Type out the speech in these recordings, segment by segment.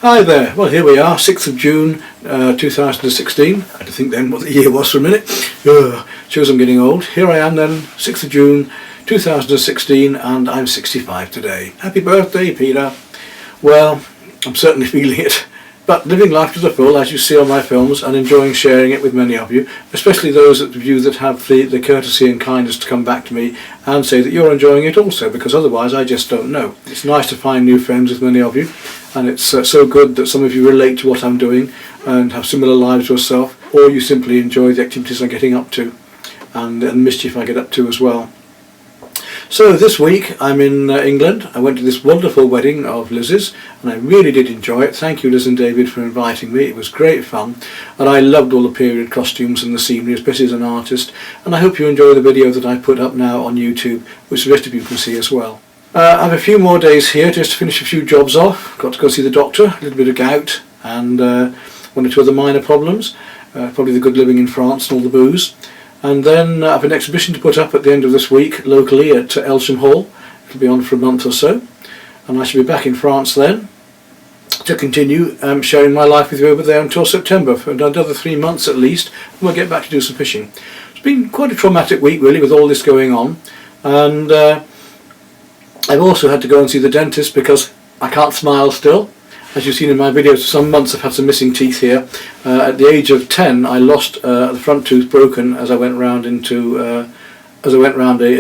Hi there, well here we are, 6th of June 2016, I had to think then what the year was for a minute, shows I'm getting old. Here I am then, 6th of June 2016 and I'm 65 today. Happy birthday Peter. Well, I'm certainly feeling it, but living life to the full as you see on my films and enjoying sharing it with many of you, especially those of you that have the courtesy and kindness to come back to me and say that you're enjoying it also, because otherwise I just don't know. It's nice to find new friends with many of you, and it's so good that some of you relate to what I'm doing and have similar lives yourself, or you simply enjoy the activities I'm getting up to and the mischief I get up to as well. So this week I'm in England. I went to this wonderful wedding of Liz's and I really did enjoy it. Thank you Liz and David for inviting me. It was great fun and I loved all the period costumes and the scenery, especially as an artist, and I hope you enjoy the video that I put up now on YouTube, which the rest of you can see as well. I have a few more days here just to finish a few jobs off. Got to go see the doctor, a little bit of gout and one or two other minor problems, probably the good living in France and all the booze. And then I have an exhibition to put up at the end of this week locally at Elsham Hall. It'll be on for a month or so, and I shall be back in France then to continue sharing my life with you over there until September, for another 3 months at least, and we'll get back to do some fishing. It's been quite a traumatic week really with all this going on, and I've also had to go and see the dentist because I can't smile still. As you've seen in my videos, for some months I've had some missing teeth here. At the age of 10 I lost the front tooth broken as I went round a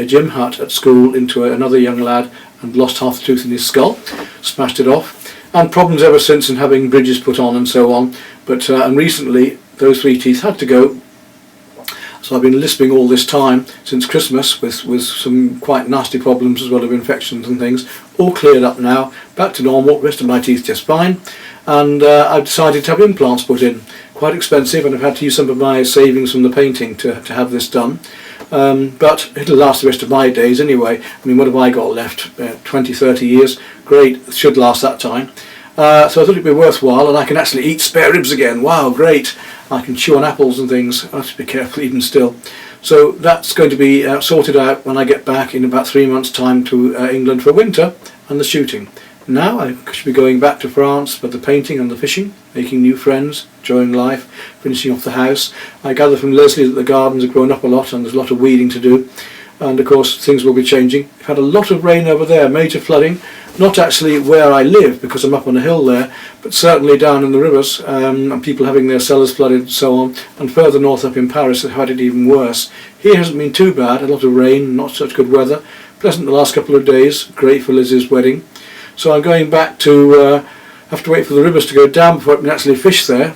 gym hut at school into another young lad and lost half the tooth in his skull, smashed it off, and problems ever since and having bridges put on and so on. But and recently those 3 teeth had to go. So I've been lisping all this time since Christmas with some quite nasty problems as well of infections and things. All cleared up now, back to normal, rest of my teeth just fine, and I've decided to have implants put in. Quite expensive, and I've had to use some of my savings from the painting to have this done. But it'll last the rest of my days anyway. I mean, what have I got left? 20, 30 years? Great, it should last that time. So I thought it'd be worthwhile, and I can actually eat spare ribs again. Wow, great. I can chew on apples and things. I have to be careful even still. So that's going to be sorted out when I get back in about 3 months' time to England for winter and the shooting. Now I should be going back to France for the painting and the fishing, making new friends, enjoying life, finishing off the house. I gather from Leslie that the gardens have grown up a lot and there's a lot of weeding to do. And of course things will be changing. We've had a lot of rain over there, major flooding, not actually where I live because I'm up on a hill there, but certainly down in the rivers, and people having their cellars flooded and so on, and further north up in Paris have had it even worse. Here hasn't been too bad, a lot of rain, not such good weather, pleasant the last couple of days, great for Liz's wedding. So I'm going back to have to wait for the rivers to go down before I can actually fish there.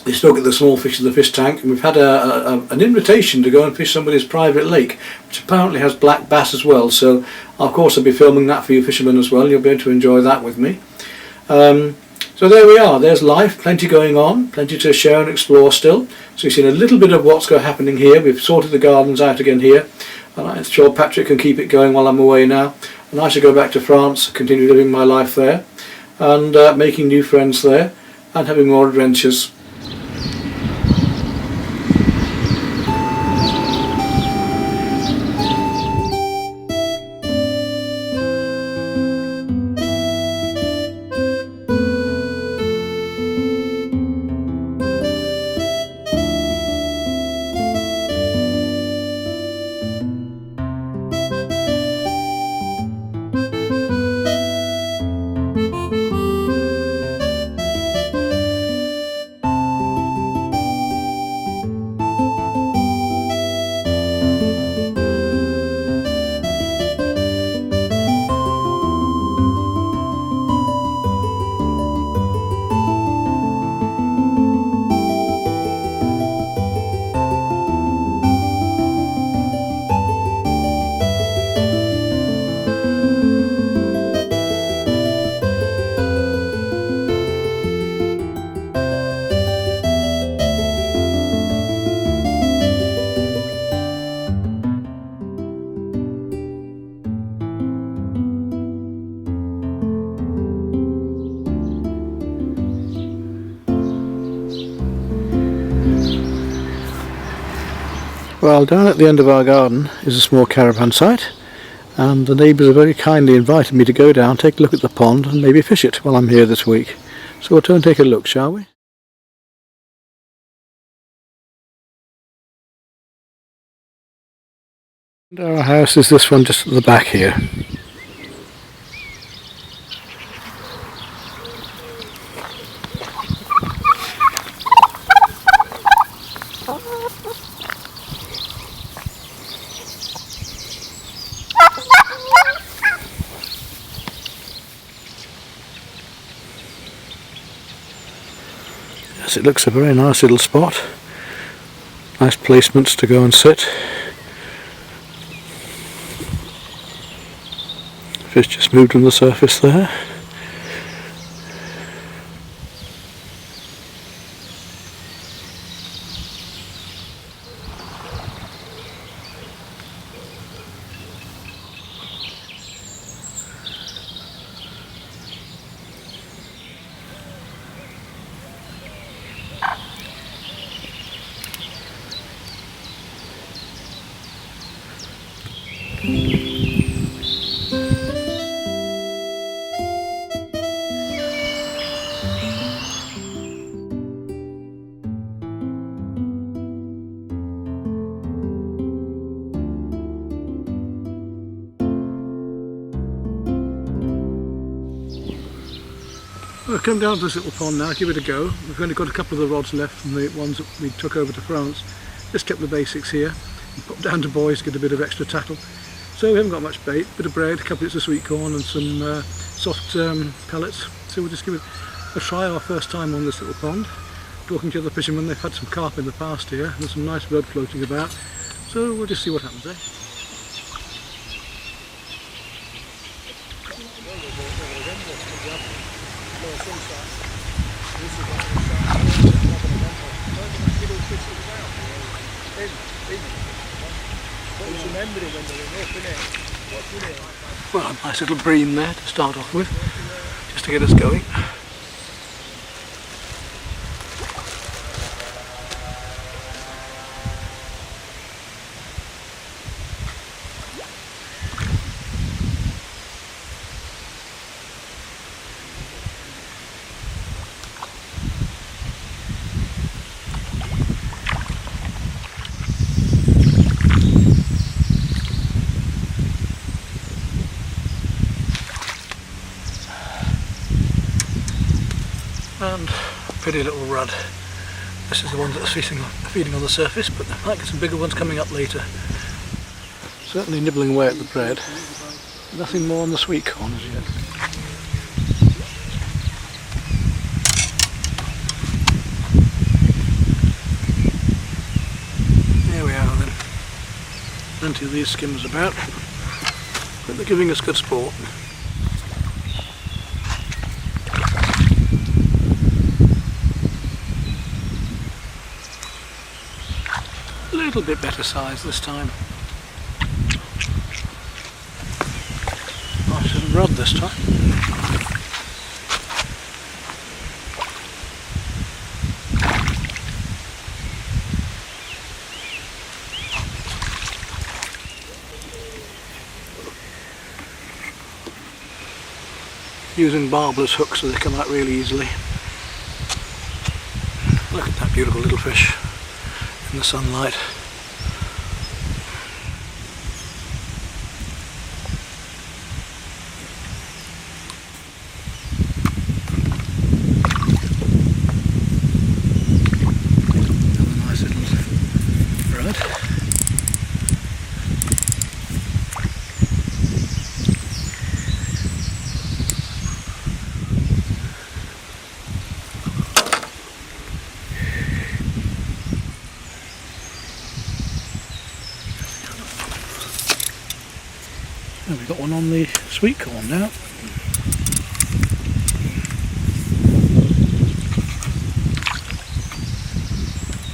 They still get the small fish in the fish tank, and we've had an invitation to go and fish somebody's private lake, which apparently has black bass as well, so of course I'll be filming that for you fishermen as well, and you'll be able to enjoy that with me. So there we are, there's life, plenty going on, plenty to share and explore still. So you've seen a little bit of what's happening here. We've sorted the gardens out again here, and I'm sure Patrick can keep it going while I'm away now, and I shall go back to France, continue living my life there, and making new friends there, and having more adventures. Well, down at the end of our garden is a small caravan site, and the neighbours have very kindly invited me to go down, take a look at the pond and maybe fish it while I'm here this week. So we'll turn and take a look, shall we? And our house is this one just at the back here. Yes, it looks a very nice little spot. Nice placements to go and sit. Fish just moved on the surface there. We'll come down to this little pond now, give it a go. We've only got a couple of the rods left from the ones that we took over to France. Just kept the basics here. And pop down to boys, get a bit of extra tackle. So we haven't got much bait, bit of bread, a couple bits of sweet corn and some soft pellets. So we'll just give it a try, our first time on this little pond. Talking to other fishermen, they've had some carp in the past here. There's some nice blood floating about. So we'll just see what happens, eh? Well, a nice little bream there to start off with, just to get us going. And pretty little rudd. This is the one that's feeding on the surface, but there might get some bigger ones coming up later. Certainly nibbling away at the bread. Nothing more on the sweet corn as yet. There we are then. Plenty of these skimmers about, but they're giving us good sport. A little bit better size this time. Nice little rod this time. Using barbless hooks so they come out really easily. Look at that beautiful little fish in the sunlight. Another nice little rod. And we've got one on the sweet corn now.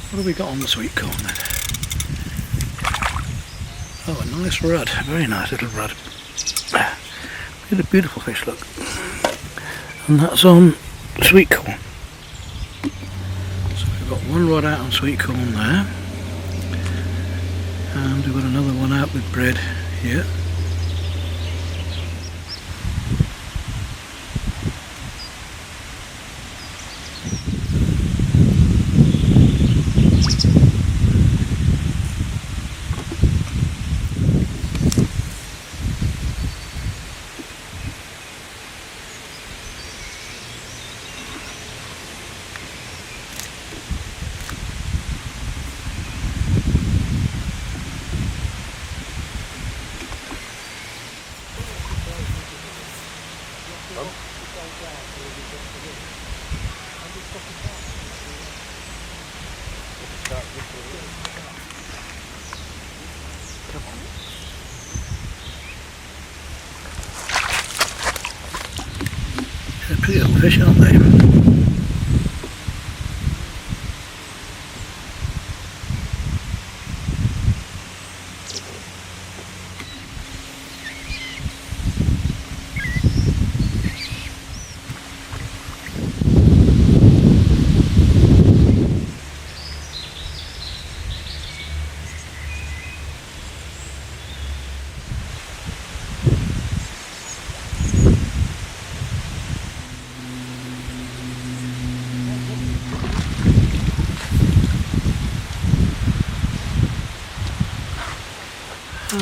What have we got on the sweet corn then? Oh, a nice rudd, a very nice little rudd. Look at a beautiful fish, look. And that's on sweet corn. So we've got one rod out on sweet corn there. And we've got another one out with bread here. They're pretty little fish, aren't they?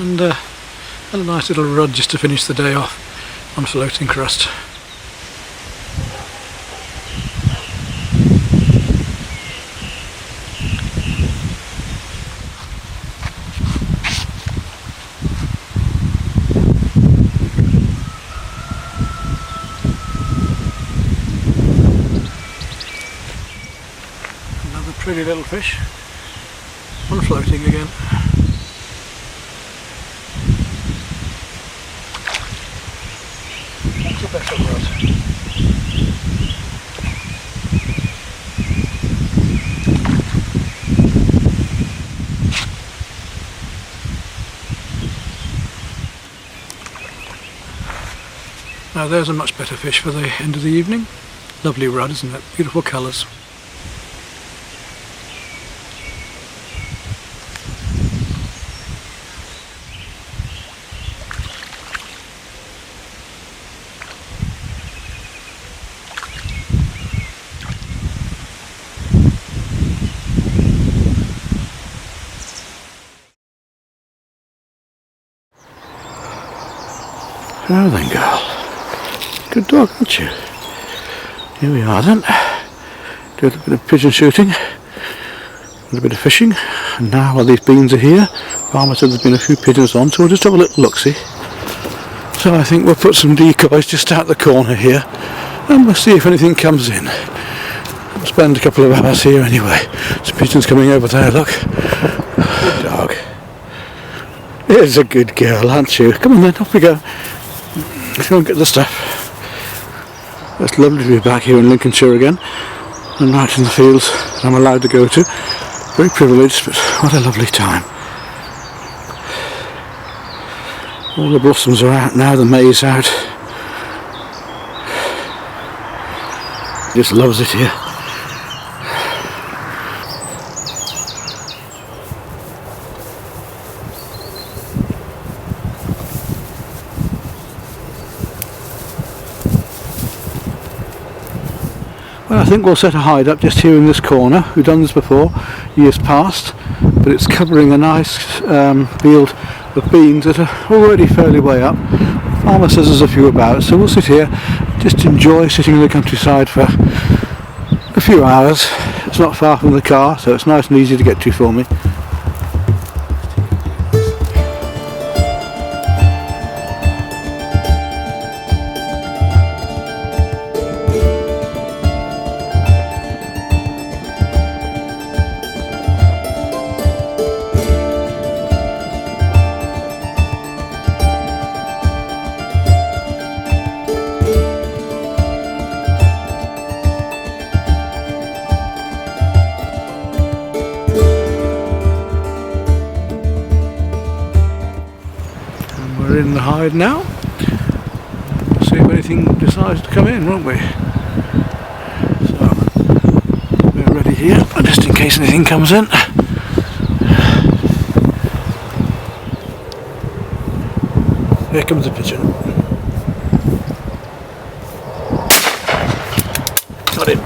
And a nice little rod just to finish the day off on floating crust. Another pretty little fish on floating again. Better rod. Now there's a much better fish for the end of the evening. Lovely rod, isn't it? Beautiful colours. Now then, girl. Good dog, aren't you? Here we are then. Do a little bit of pigeon shooting, a little bit of fishing, and now while these beans are here, Farmer said there's been a few pigeons on, so we'll just have a little look-see. So I think we'll put some decoys just out the corner here, and we'll see if anything comes in. We'll spend a couple of hours here anyway. Some pigeons coming over there, look. Good dog. Here's a good girl, aren't you? Come on then, off we go. Let's go and get the stuff. It's lovely to be back here in Lincolnshire again, and right in the fields that I'm allowed to go to. Very privileged, but what a lovely time. All the blossoms are out now, the may's out. Just loves it here. Well, I think we'll set a hide up just here in this corner. We've done this before, years past, but it's covering a nice field of beans that are already fairly way up. The farmer says there's a few about, so we'll sit here, just enjoy sitting in the countryside for a few hours. It's not far from the car, so it's nice and easy to get to for me. We're in the hide now. We'll see if anything decides to come in, won't we? So, we're ready here, just in case anything comes in. Here comes a pigeon. Got him.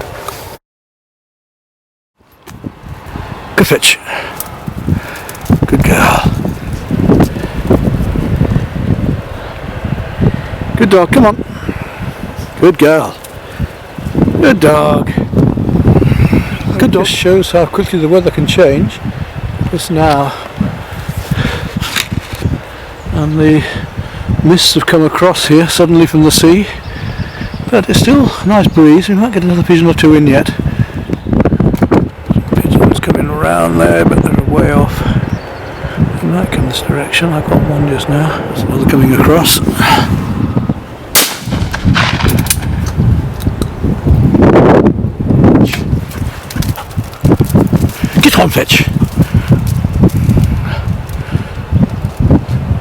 Good fetch. Good girl. Good dog, come on. Good girl. Good dog. Good dog. Just shows how quickly the weather can change. Just now. And the mists have come across here suddenly from the sea. but it's still a nice breeze. We might get another pigeon or two in yet. Pigeons coming around there, but they're way off. They might come this direction. I've got one just now. There's another coming across. Get on, Fetch.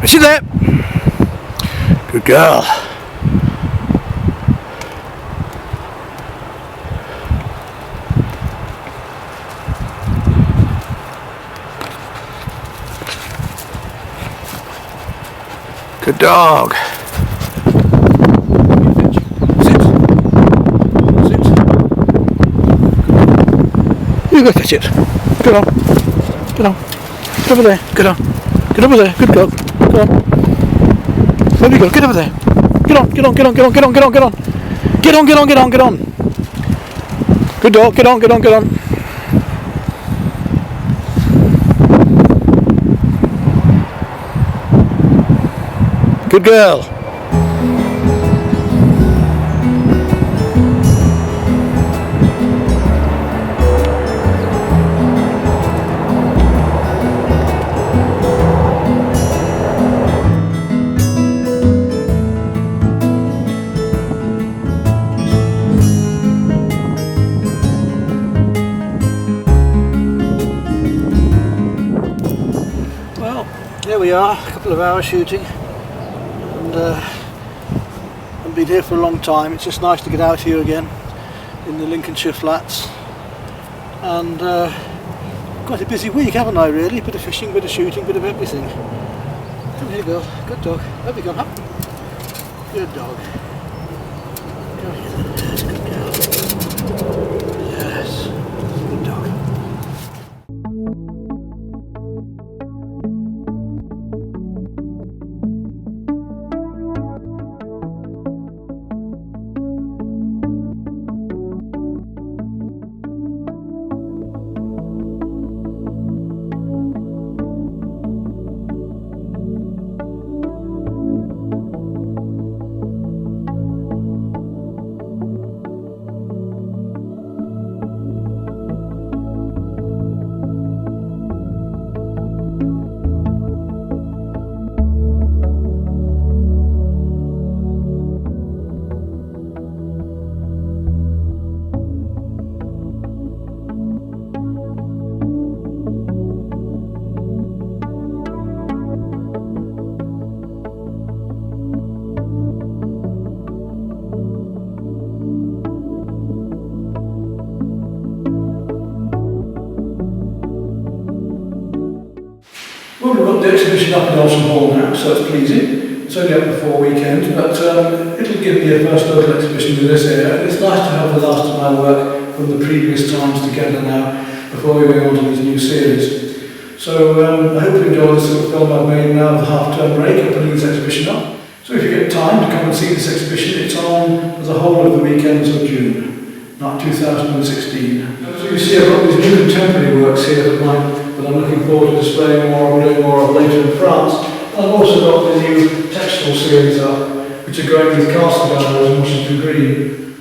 Is she there? Good girl. Good dog. Sit. Sit. You go fetch it. Get on. Get on. Get over there. Get on. Get over there. Good girl. Go on. Where do you go? Get over there. Get on. Get on. Get on. Get on. Get on. Get on. Get on. Get on. Get on. Get on. Get on. Good dog. Get on. Get on. Get on. Good girl. Well, here we are, a couple of hours shooting. I've been here for a long time. It's just nice to get out here again in the Lincolnshire flats, and quite a busy week, haven't I, really? Bit of fishing, bit of shooting, bit of everything. Come here, girl. Good dog. There we go, huh? Good dog. Come here. Yes, good girl. Yes, good dog. Well, we've got the exhibition up in Olsen Hall now, so it's pleasing. It's only up before weekend, but it'll give me a first local exhibition to this area. And it's nice to have the last of my work from the previous times together now, before we go on to these new series. So I hope you enjoy this little film I've made now, the half-term break, of putting this exhibition up. So if you get time to come and see this exhibition, it's on for the whole of the weekends of June, not 2016. So you see I've got these new contemporary works here that I'm looking forward to displaying more and doing more of later in France. And I've also got the new textual series up, which are going with castle galleries in Washington Green.